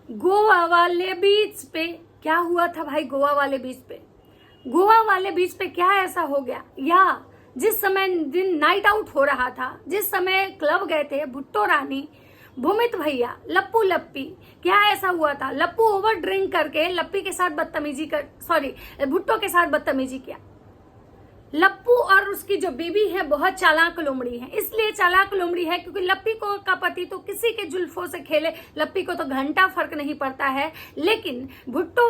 गोवा वाले बीच पे क्या हुआ था भाई? गोवा वाले बीच पे क्या ऐसा हो गया? या जिस समय दिन नाइट आउट हो रहा था, जिस समय क्लब गए थे भुट्टो रानी, भूमित भैया, लप्पू लप्पी, क्या ऐसा हुआ था? लप्पू ओवर ड्रिंक करके लप्पी के साथ भुट्टो के साथ बदतमीजी किया। लप्पू और उसकी जो बीबी है बहुत चालाक लोमड़ी है। इसलिए चालाक लोमड़ी है क्योंकि लप्पी को का पति तो किसी के जुल्फों से खेले, लप्पी को तो घंटा फर्क नहीं पड़ता है। लेकिन भुट्टो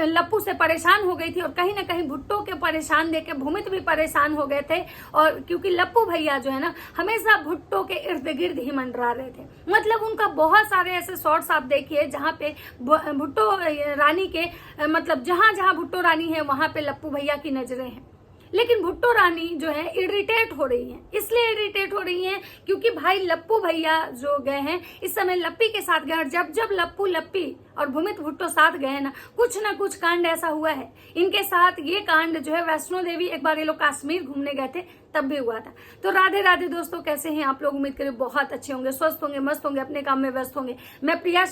लप्पू से परेशान हो गई थी और कहीं ना कहीं भुट्टो के परेशान देके भूमित भी परेशान हो गए थे। और क्योंकि लप्पू भैया जो है ना हमेशा भुट्टो के इर्द गिर्द ही मंडरा रहे थे। मतलब उनका बहुत सारे ऐसे शॉर्ट्स आप देखिए जहाँ पे भुट्टो रानी के मतलब जहां जहां भुट्टो रानी है वहां पे लप्पू भैया की नजरें हैं। लेकिन भुट्टो रानी जो है इरिटेट हो रही है। इसलिए इरिटेट हो रही है क्योंकि भाई लप्पू भैया जो गए हैं इस समय लप्पी के साथ गए, और जब लप्पू लप्पी और भूमित भुट्टो साथ गए ना कुछ कांड ऐसा हुआ है इनके साथ। ये कांड जो है वैष्णो देवी, एक बार ये लोग कश्मीर घूमने गए थे तब भी हुआ था। तो राधे राधे दोस्तों, कैसे हैं आप लोग? उम्मीद करें बहुत अच्छे होंगे, स्वस्थ होंगे, मस्त होंगे, अपने काम में व्यस्त होंगे। मैं प्रिया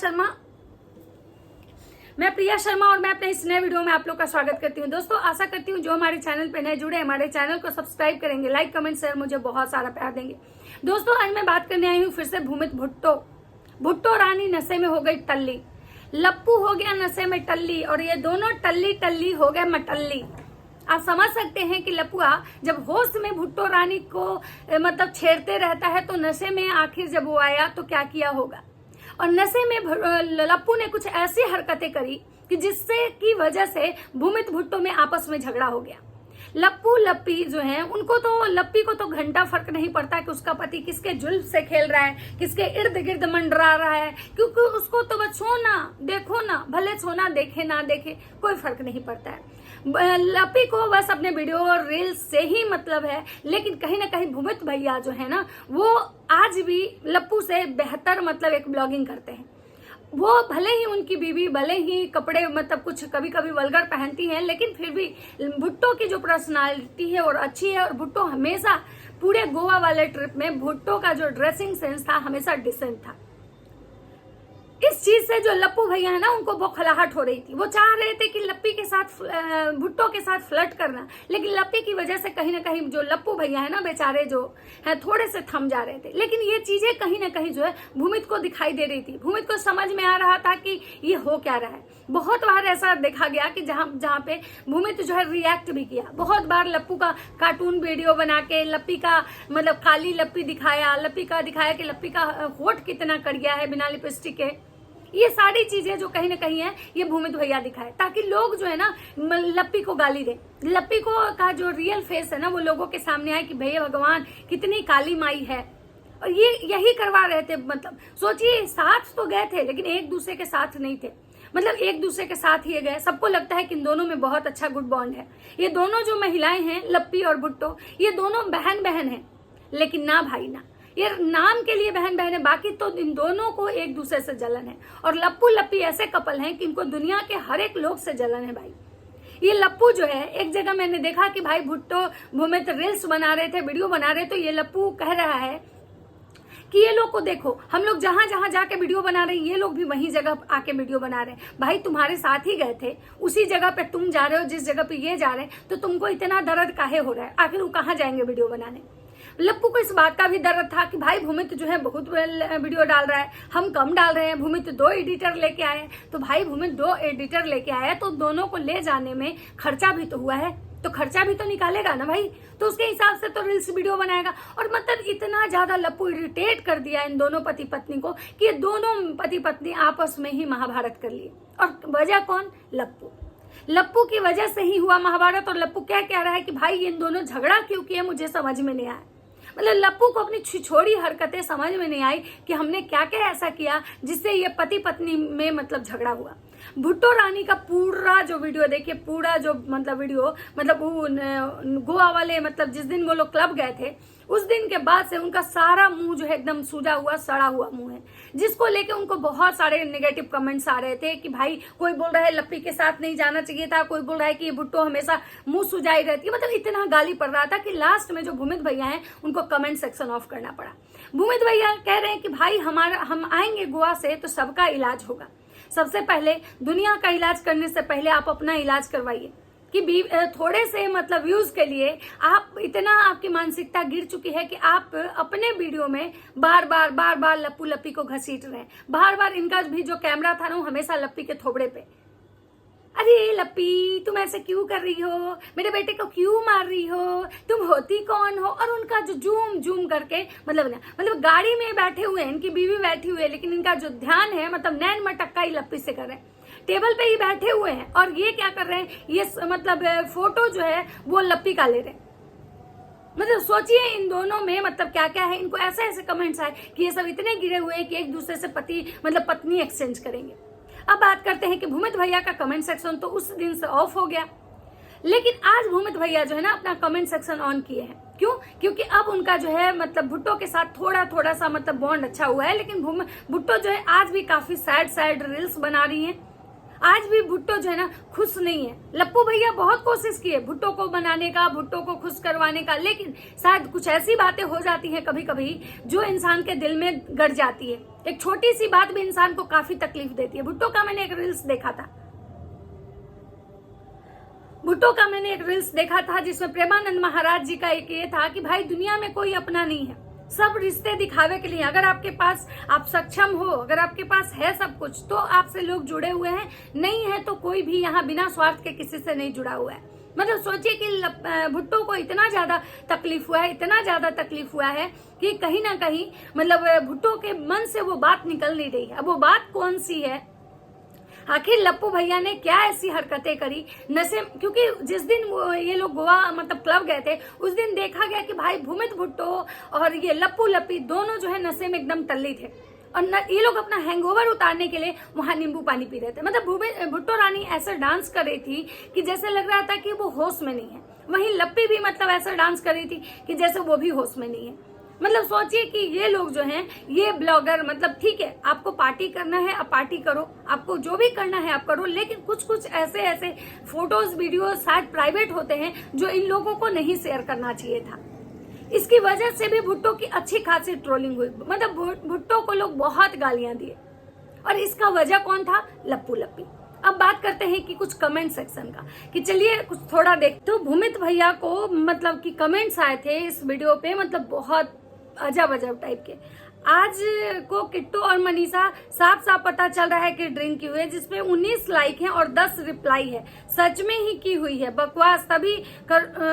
शर्मा और मैं अपने इस नए वीडियो में आप लोग का स्वागत करती हूँ। दोस्तों आशा करती हूँ जो हमारे चैनल पे नए जुड़े हमारे चैनल को सब्सक्राइब करेंगे, लाइक कमेंट शेयर मुझे बहुत सारा प्यार देंगे। दोस्तों आज मैं बात करने आई हूँ फिर से भूमित भुट्टो रानी नशे में हो गई टल्ली, लप्पू हो गया नशे में टल्ली, और ये दोनों टल्ली हो गए मटल्ली। आप समझ सकते हैं कि लपुआ जब होश में भुट्टो रानी को मतलब छेड़ते रहता है तो नशे में आखिर जब वो आया तो क्या किया होगा। और नशे में लप्पू ने कुछ ऐसी हरकतें करी कि जिससे की वजह से भूमित भुट्टो में आपस में झगड़ा हो गया। लप्पू लप्पी जो है उनको तो लप्पी को तो घंटा फर्क नहीं पड़ता कि उसका पति किसके जुल्फ से खेल रहा है, किसके इर्द गिर्द मंडरा रहा है, क्योंकि उसको तो बस सोना देखो ना, भले सोना देखे ना देखे कोई फर्क नहीं पड़ता है। लप्पी को बस अपने वीडियो और रील्स से ही मतलब है। लेकिन कहीं ना कहीं भूमित भैया जो है ना वो आज भी लप्पू से बेहतर मतलब एक ब्लॉगिंग करते हैं। वो भले ही उनकी बीवी भले ही कपड़े मतलब कुछ कभी कभी वल्गर पहनती हैं, लेकिन फिर भी भुट्टो की जो पर्सनालिटी है और अच्छी है। और भुट्टो हमेशा पूरे गोवा वाले ट्रिप में भुट्टो का जो ड्रेसिंग सेंस था हमेशा डिसेंट था। इस चीज से जो लप्पू भैया है ना उनको बौखलाहट हो रही थी। वो चाह रहे थे कि लप्पी के साथ भुट्टो के साथ फ्लर्ट करना, लेकिन लप्पी की वजह से कहीं ना कहीं जो लप्पू भैया है ना बेचारे जो है थोड़े से थम जा रहे थे। लेकिन ये चीजें कहीं ना कहीं जो है भूमित को दिखाई दे रही थी। भूमित को समझ में आ रहा था कि ये हो क्या रहा है। बहुत बार ऐसा देखा गया कि जहाँ पे भूमित जो है रिएक्ट भी किया। बहुत बार लप्पू का कार्टून वीडियो बना के लप्पी का मतलब काली लप्पी दिखाया, कि लप्पी का होठ कितना कट गया है बिना लिपस्टिक के। ये सारी चीजें जो कहीं ना कहीं है ये भूमित भैया दिखाए ताकि लोग जो है ना लप्पी को गाली दे। लप्पी को का जो रियल फेस है ना वो लोगों के सामने आए कि भैया भगवान कितनी काली माई है। और ये यही करवा रहे थे। मतलब सोचिए साथ तो गए थे लेकिन एक दूसरे के साथ नहीं थे। मतलब एक दूसरे के साथ ही गए। सबको लगता है कि इन दोनों में बहुत अच्छा गुड बॉन्ड है। ये दोनों जो महिलाएं हैं लप्पी और भुट्टो ये दोनों बहन है, लेकिन ना भाई ना, ये नाम के लिए बहन है, बाकी तो इन दोनों को एक दूसरे से जलन है। और लप्पू लप्पी ऐसे कपल हैं कि इनको दुनिया के हर एक लोग से जलन है भाई। ये लप्पू जो है एक जगह मैंने देखा कि भाई भुट्टो भूमित रील्स बना रहे थे, वीडियो बना रहे, तो ये लप्पू कह रहा है कि ये लोग को देखो, हम लोग जहां जहां जाके वीडियो बना रहे हैं ये लोग भी वही जगह आके वीडियो बना रहे हैं। भाई तुम्हारे साथ ही गए थे, उसी जगह पे तुम जा रहे हो जिस जगह पे ये जा रहे हैं, तो तुमको इतना दर्द काहे हो रहा है? आखिर वो कहाँ जाएंगे वीडियो बनाने? लप्पू को इस बात का भी दर्द था कि भाई भूमित जो है बहुत वीडियो डाल रहा है, हम कम डाल रहे हैं। भूमित 2 एडिटर लेके आए, तो भाई भूमित 2 एडिटर लेके आया तो दोनों को ले जाने में खर्चा भी तो हुआ है, तो खर्चा भी तो निकालेगा ना भाई। तो उसके हिसाब से तो रील्स वीडियो बनाएगा। और मतलब इतना ज्यादा लप्पू इरिटेट कर दिया इन दोनों पति पत्नी को कि ये दोनों पति पत्नी आपस में ही महाभारत कर लिए। और वजह कौन? लप्पू की वजह से ही हुआ महाभारत। और लप्पू क्या कह रहा है कि भाई इन दोनों झगड़ा क्यों किए मुझे समझ में नहीं आया। मतलब लप्पू को अपनी छिछोड़ी हरकतें समझ में नहीं आई कि हमने क्या क्या ऐसा किया जिससे ये पति पत्नी में मतलब झगड़ा हुआ। भुट्टो रानी का पूरा जो वीडियो देखिए, पूरा जो मतलब वीडियो मतलब वो गोवा वाले मतलब जिस दिन वो लोग क्लब गए थे उस दिन के बाद से उनका सारा मुंह जो है एकदम सूजा हुआ सड़ा हुआ मुंह है, जिसको लेके उनको बहुत सारे नेगेटिव कमेंट्स आ रहे थे कि भाई कोई बोल रहा है लप्पी के साथ नहीं जाना चाहिए था, कोई बोल रहा है कि ये भुट्टो हमेशा मुंह सुजाई रहती है। मतलब इतना गाली पड़ रहा था कि लास्ट में जो भूमित भैया हैं उनको कमेंट सेक्शन ऑफ करना पड़ा। भूमित भैया कह रहे हैं कि भाई हम आएंगे गोवा से तो सबका इलाज होगा, सबसे पहले दुनिया का इलाज करने से पहले आप अपना इलाज करवाइए। कि थोड़े से मतलब व्यूज के लिए आप इतना आपकी मानसिकता गिर चुकी है कि आप अपने वीडियो में बार बार लप्पू लप्पी को घसीट रहे हैं। बार बार इनका भी जो कैमरा था ना वो हमेशा लप्पी के थोबड़े पे, अरे लप्पी तुम ऐसे क्यों कर रही हो, मेरे बेटे को क्यों मार रही हो, तुम होती कौन हो। और उनका जो जूम करके मतलब गाड़ी में बैठे हुए हैं, इनकी बीवी बैठी हुई है, लेकिन इनका जो ध्यान है मतलब नैन मटक्का ही लप्पी से कर रहे हैं। टेबल पे ही बैठे हुए हैं और ये क्या कर रहे हैं, ये मतलब फोटो जो है वो लप्पी का ले रहे हैं। मतलब सोचिए इन दोनों में मतलब क्या क्या है। इनको ऐसे ऐसे कमेंट्स आए कि ये सब इतने गिरे हुए हैं कि एक दूसरे से पति मतलब पत्नी एक्सचेंज करेंगे। अब बात करते हैं कि भूमित भैया का कमेंट सेक्शन तो उस दिन से ऑफ हो गया, लेकिन आज भूमित भैया जो है ना अपना कमेंट सेक्शन ऑन किए हैं। क्यों? क्योंकि अब उनका जो है मतलब भुट्टो के साथ थोड़ा सा मतलब बॉन्ड अच्छा हुआ है। लेकिन भुट्टो जो है आज भी काफी सैड रील्स बना रही हैं। आज भी भुट्टो जो है ना खुश नहीं है। लप्पू भैया बहुत कोशिश किए भुट्टो को बनाने का, भुट्टो को खुश करवाने का, लेकिन शायद कुछ ऐसी बातें हो जाती हैं कभी कभी जो इंसान के दिल में गड़ जाती है। एक छोटी सी बात भी इंसान को काफी तकलीफ देती है। भुट्टो का मैंने एक रील्स देखा था जिसमें प्रेमानंद महाराज जी का एक ये था कि भाई दुनिया में कोई अपना नहीं है, सब रिश्ते दिखावे के लिए। अगर आपके पास आप सक्षम हो, अगर आपके पास है सब कुछ, तो आपसे लोग जुड़े हुए हैं, नहीं है तो कोई भी यहाँ बिना स्वार्थ के किसी से नहीं जुड़ा हुआ है। मतलब सोचिए कि भुट्टो को इतना ज्यादा तकलीफ हुआ है कि कहीं ना कहीं मतलब भुट्टो के मन से वो बात निकल नहीं रही है। अब वो बात कौन सी है, आखिर लप्पू भैया ने क्या ऐसी हरकतें करी नशे। क्योंकि जिस दिन ये लोग गोवा मतलब क्लब गए थे उस दिन देखा गया कि भाई भूमित भुट्टो और ये लप्पू लप्पी दोनों जो है नशे में एकदम टल्ली थे और ये लोग अपना हैंगओवर उतारने के लिए वहां नींबू पानी पी रहे थे। मतलब भुट्टो रानी ऐसा डांस कर रही थी कि जैसे लग रहा था कि वो होश में नहीं है। वहीं लप्पी भी मतलब ऐसा डांस कर रही थी कि जैसे वो भी होश में नहीं है। मतलब सोचिए कि ये लोग जो हैं, ये ब्लॉगर, मतलब ठीक है आपको पार्टी करना है आप पार्टी करो, आपको जो भी करना है आप करो, लेकिन कुछ ऐसे फोटोज वीडियो शायद प्राइवेट होते हैं जो इन लोगों को नहीं शेयर करना चाहिए था। इसकी वजह से भी भुट्टो की अच्छी खासी ट्रोलिंग हुई। मतलब भुट्टो को लोग बहुत गालियां दिए और इसका वजह कौन था, लप्पू लप्पी। अब बात करते हैं कि कुछ कमेंट सेक्शन का, कि चलिए कुछ थोड़ा देख। तो भूमित भैया को मतलब कि कमेंट्स आए थे इस वीडियो पे, मतलब बहुत अजब टाइप के। आज को किट्टू और मनीषा साफ पता चल रहा है कि ड्रिंक की हुई है, जिसपे 19 लाइक हैं और 10 रिप्लाई है। सच में ही की हुई है, बकवास तभी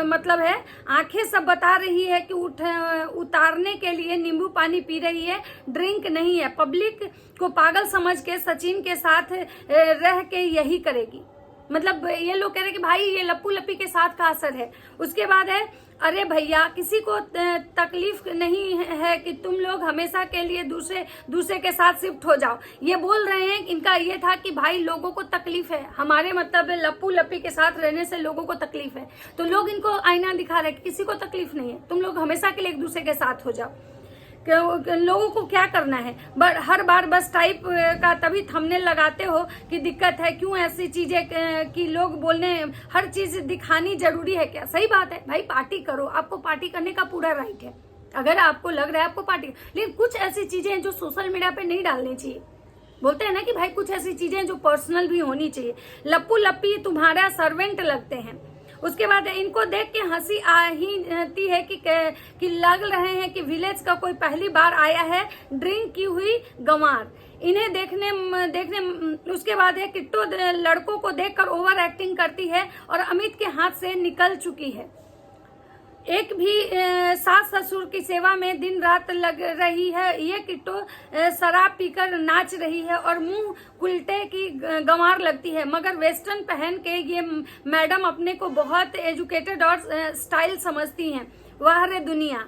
मतलब है। आंखें सब बता रही है कि उतारने के लिए नींबू पानी पी रही है, ड्रिंक नहीं है। पब्लिक को पागल समझ के सचिन के साथ रह के यही करेगी। मतलब ये लोग कह रहे कि भाई ये लप्पू लप्पी के साथ का असर है। उसके बाद है, अरे भैया किसी को तकलीफ नहीं है कि तुम लोग हमेशा के लिए दूसरे के साथ शिफ्ट हो जाओ। ये बोल रहे हैं, इनका ये था कि भाई लोगों को तकलीफ है, हमारे मतलब लप्पू लप्पी के साथ रहने से लोगों को तकलीफ है। तो लोग इनको आईना दिखा रहे हैं कि किसी को तकलीफ नहीं है, तुम लोग हमेशा के लिए एक दूसरे के साथ हो जाओ। लोगों को क्या करना है, हर बार बस टाइप का तभी थंबनेल लगाते हो कि दिक्कत है। क्यों ऐसी चीजें कि लोग बोलने हर चीज दिखानी जरूरी है क्या? सही बात है भाई, पार्टी करो, आपको पार्टी करने का पूरा राइट है। अगर आपको लग रहा है आपको पार्टी, लेकिन कुछ ऐसी चीजें हैं जो सोशल मीडिया पे नहीं डालनी चाहिए। बोलते हैं ना कि भाई कुछ ऐसी चीजें जो पर्सनल भी होनी चाहिए। लप्पू लप्पी तुम्हारा सर्वेंट लगते हैं। उसके बाद इनको देख के हंसी आती है कि लग रहे हैं कि विलेज का कोई पहली बार आया है, ड्रिंक की हुई गंवार। इन्हें देखने उसके बाद है किट्टू लड़कों को देखकर ओवर एक्टिंग करती है और अमित के हाथ से निकल चुकी है। एक भी सास ससुर की सेवा में दिन रात लग रही है। ये किट्टू शराब पीकर नाच रही है और मुंह कुलटे की गंवार लगती है, मगर वेस्टर्न पहन के ये मैडम अपने को बहुत एजुकेटेड और स्टाइल समझती हैं। वाह रे दुनिया।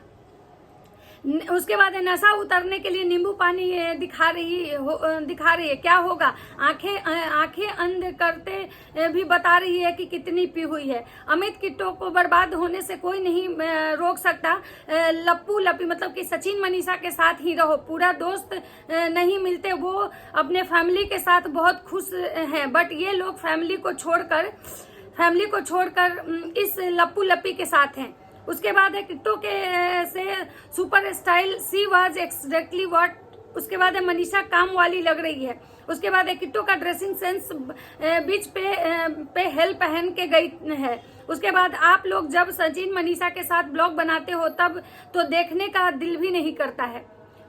उसके बाद नशा उतरने के लिए नींबू पानी दिखा रही है। क्या होगा, आंखें अंध करते भी बता रही है कि कितनी पी हुई है। अमित किट्टू को बर्बाद होने से कोई नहीं रोक सकता। लप्पू लप्पी मतलब कि सचिन मनीषा के साथ ही रहो, पूरा दोस्त नहीं मिलते, वो अपने फैमिली के साथ बहुत खुश हैं, बट ये लोग फैमिली को छोड़कर इस लप्पू लप्पी के साथ हैं। उसके बाद है किट्टू के से super style she was exactly what. उसके बाद है मनीषा काम वाली लग रही है उसके बाद एक किट्टो का ड्रेसिंग सेंस बीच पे हेल पहन के गई है। उसके बाद आप लोग जब सचिन मनीषा के साथ ब्लॉग बनाते हो तब तो देखने का दिल भी नहीं करता है।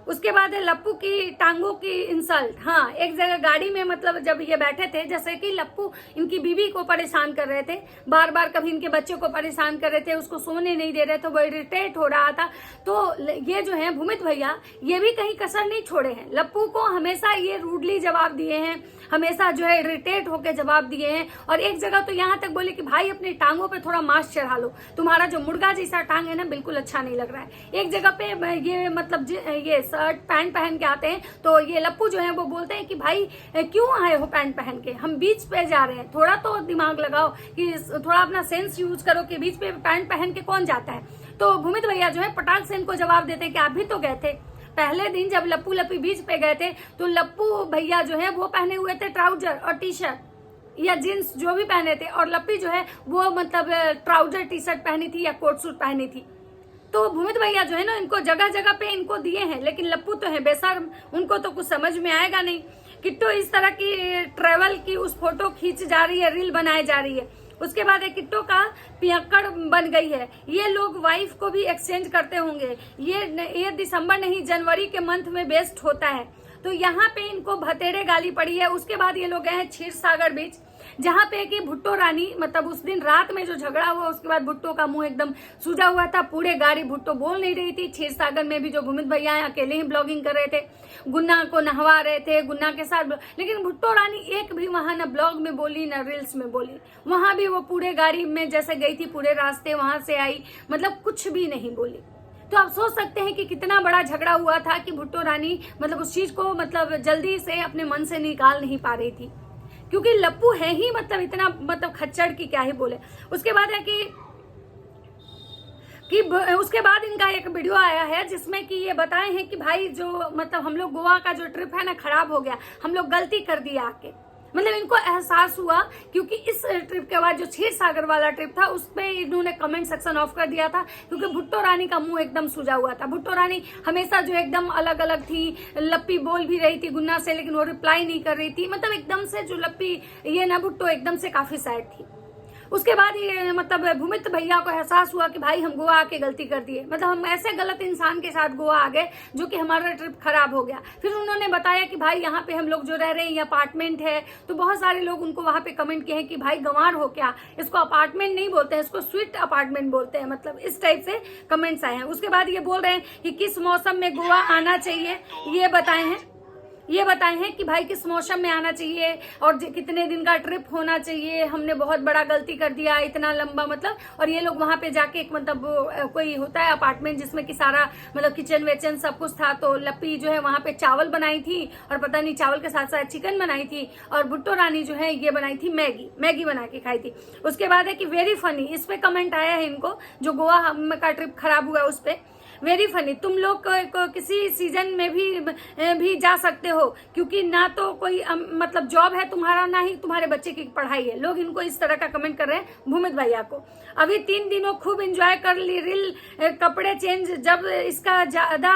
उसके बाद है लप्पू की टांगों की इंसल्ट। हाँ, एक जगह गाड़ी में मतलब जब ये बैठे थे, जैसे कि लप्पू इनकी बीवी को परेशान कर रहे थे, बार बार कभी इनके बच्चों को परेशान कर रहे थे, उसको सोने नहीं दे रहे थे, वो इरिटेट हो रहा था। तो ये जो है भूमित भैया ये भी कहीं कसर नहीं छोड़े हैं, लप्पू को हमेशा ये रूडली जवाब दिए हैं, हमेशा जो है इरिटेट होकर जवाब दिए हैं। और एक जगह तो यहाँ तक बोले कि भाई अपनी टांगों पे थोड़ा मांस चढ़ा लो, तुम्हारा जो मुर्गा जैसा टांग है ना बिल्कुल अच्छा नहीं लग रहा है। एक जगह पे ये मतलब ये शर्ट पैंट पहन के आते हैं तो ये लप्पू जो है वो बोलते हैं कि भाई क्यों आए हो पैंट पहन के, हम बीच पे जा रहे हैं, थोड़ा तो दिमाग लगाओ, कि थोड़ा अपना सेंस यूज करो कि बीच पे पैंट पहन के कौन जाता है। तो भूमित भैया जो है पटाख से इनको जवाब देते हैं कि आप भी तो गए थे पहले दिन जब लप्पू लप्पी बीच पे गए थे, तो लप्पू भैया जो है वो पहने हुए थे ट्राउजर और टी शर्ट या जींस जो भी पहने थे, और लप्पी जो है वो मतलब ट्राउजर टी शर्ट पहनी थी या कोट सूट पहनी थी। तो भूमित भैया जो है ना इनको जगह जगह पे इनको दिए हैं, लेकिन लप्पू तो है बेशर्म, उनको तो कुछ समझ में आएगा नहीं। किट्टो इस तरह की ट्रेवल की उस फोटो खींच जा रही है, रील बनाई जा रही है। उसके बाद एक किट्टो का पियक्कड़ बन गई है, ये लोग वाइफ को भी एक्सचेंज करते होंगे, ये दिसंबर नहीं जनवरी के मंथ में बेस्ट होता है। तो यहाँ पे इनको भतेड़े गाली पड़ी है। उसके बाद ये लोग गए हैं क्षीर सागर बीच, जहाँ पे कि भुट्टो रानी मतलब उस दिन रात में जो झगड़ा हुआ उसके बाद भुट्टो का मुंह एकदम सूजा हुआ था, पूरे गाड़ी भुट्टो बोल नहीं रही थी। क्षीर सागर में भी जो भूमित भैया है अकेले ही ब्लॉगिंग कर रहे थे, गुन्ना को नहवा रहे थे गुन्ना के साथ, लेकिन भुट्टो रानी एक भी वहां न ब्लॉग में बोली न रील्स में बोली। वहां भी वो पूरे गाड़ी में जैसे गई थी पूरे रास्ते वहां से आई, मतलब कुछ भी नहीं बोली। तो आप सोच सकते हैं कि कितना बड़ा झगड़ा हुआ था कि भुट्टो रानी मतलब उस चीज को मतलब जल्दी से अपने मन से निकाल नहीं पा रही थी, क्योंकि लप्पू है ही मतलब इतना मतलब खच्चड़ की क्या ही बोले। उसके बाद है कि उसके बाद इनका एक वीडियो आया है जिसमें कि ये बताए हैं कि भाई जो मतलब हम लोग गोवा का जो ट्रिप है ना खराब हो गया, हम लोग गलती कर दिया आके, मतलब इनको एहसास हुआ, क्योंकि इस ट्रिप के बाद जो क्षीर सागर वाला ट्रिप था उस पे इन्होंने कमेंट सेक्शन ऑफ कर दिया था, क्योंकि भुट्टो रानी का मुंह एकदम सूजा हुआ था। भुट्टो रानी हमेशा जो एकदम अलग अलग थी, लप्पी बोल भी रही थी गुन्ना से लेकिन वो रिप्लाई नहीं कर रही थी, मतलब एकदम से जो लप्पी ये ना भुट्टो एकदम से काफी सैड थी। उसके बाद ये मतलब भूमित भैया को एहसास हुआ कि भाई हम गोवा आके गलती कर दिए, मतलब हम ऐसे गलत इंसान के साथ गोवा आ गए जो कि हमारा ट्रिप खराब हो गया। फिर उन्होंने बताया कि भाई यहाँ पे हम लोग जो रह रहे हैं ये अपार्टमेंट है, तो बहुत सारे लोग उनको वहां पे कमेंट किए हैं कि भाई गंवार हो क्या, इसको अपार्टमेंट नहीं बोलते हैं, इसको स्वीट अपार्टमेंट बोलते हैं, मतलब इस टाइप से कमेंट्स आए हैं। उसके बाद ये बोल रहे हैं कि किस मौसम में गोवा आना चाहिए ये बताए हैं कि भाई किस मौसम में आना चाहिए और कितने दिन का ट्रिप होना चाहिए, हमने बहुत बड़ा गलती कर दिया इतना लंबा मतलब। और ये लोग वहां पे जाके एक मतलब कोई होता है अपार्टमेंट जिसमें कि सारा मतलब किचन वेचन सब कुछ था, तो लप्पी जो है वहां पे चावल बनाई थी और पता नहीं चावल के साथ साथ चिकन बनाई थी, और भुट्टो रानी जो है ये बनाई थी मैगी बना के खाई थी। उसके बाद है कि वेरी फनी, इस पे कमेंट आया है इनको जो गोवा का ट्रिप खराब हुआ उस पे, वेरी फनी, तुम लोग को किसी सीजन में भी जा सकते हो, क्योंकि ना तो कोई मतलब जॉब है तुम्हारा, ना ही तुम्हारे बच्चे की पढ़ाई है। लोग इनको इस तरह का कमेंट कर रहे हैं भूमित भैया को। अभी 3 दिनों खूब एंजॉय कर ली, रील कपड़े चेंज, जब इसका ज्यादा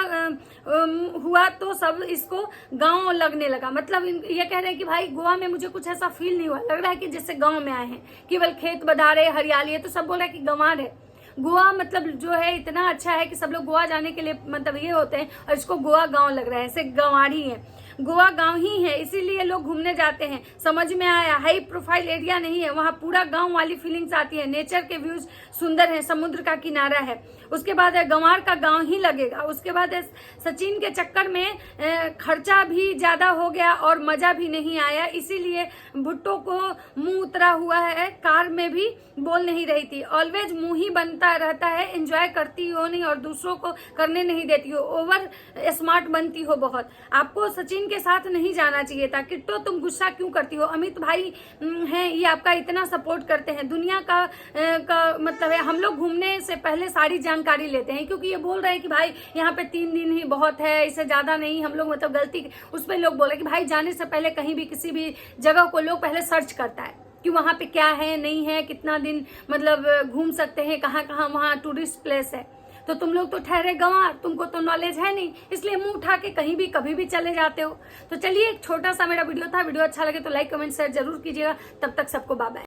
हुआ तो सब इसको गांव लगने लगा। मतलब ये कह रहे हैं कि भाई गोवा में मुझे कुछ ऐसा फील नहीं हुआ, लग रहा है कि जैसे गांव में आए हैं, केवल खेत बधारे हरियाली है, तो सब बोल रहे हैं कि गंवार है। गोवा मतलब जो है इतना अच्छा है कि सब लोग गोवा जाने के लिए मतलब ये होते हैं, और इसको गोवा गांव लग रहा है, ऐसे गंवारी है, गोवा गांव ही है इसीलिए लोग घूमने जाते हैं। समझ में आया, हाई प्रोफाइल एरिया नहीं है, वहां पूरा गांव वाली फीलिंग्स आती है, नेचर के व्यूज सुंदर है, समुद्र का किनारा है। उसके बाद है गंवार का गांव ही लगेगा। उसके बाद है सचिन के चक्कर में खर्चा भी ज्यादा हो गया और मजा भी नहीं आया, इसीलिए भुट्टो को मुंह उतरा हुआ है, कार में भी बोल नहीं रही थी, ऑलवेज मुंह ही बनता रहता है, एंजॉय करती हो नहीं और दूसरों को करने नहीं देती हो, ओवर स्मार्ट बनती हो बहुत, आपको सचिन के साथ नहीं जाना चाहिए था। किट्टो तुम गुस्सा क्यों करती हो, अमित भाई हैं ये आपका इतना सपोर्ट करते हैं, दुनिया का मतलब है, हम लोग घूमने से पहले सारी जानकारी लेते हैं, क्योंकि ये बोल रहे हैं कि भाई यहाँ पे 3 दिन ही बहुत है, इससे ज्यादा नहीं, हम लोग मतलब गलती उस पर लोग बोले कि भाई जाने से पहले कहीं भी किसी भी जगह को लोग पहले सर्च करता है कि वहां पे क्या है नहीं है, कितना दिन मतलब घूम सकते हैं, कहाँ कहाँ वहाँ टूरिस्ट प्लेस है। तो तुम लोग तो ठहरे गंवार, तुमको तो नॉलेज है नहीं, इसलिए मुंह उठा के कहीं भी कभी भी चले जाते हो। तो चलिए, एक छोटा सा मेरा वीडियो था, वीडियो अच्छा लगे तो लाइक कमेंट शेयर जरूर कीजिएगा। तब तक सबको बाय बाय।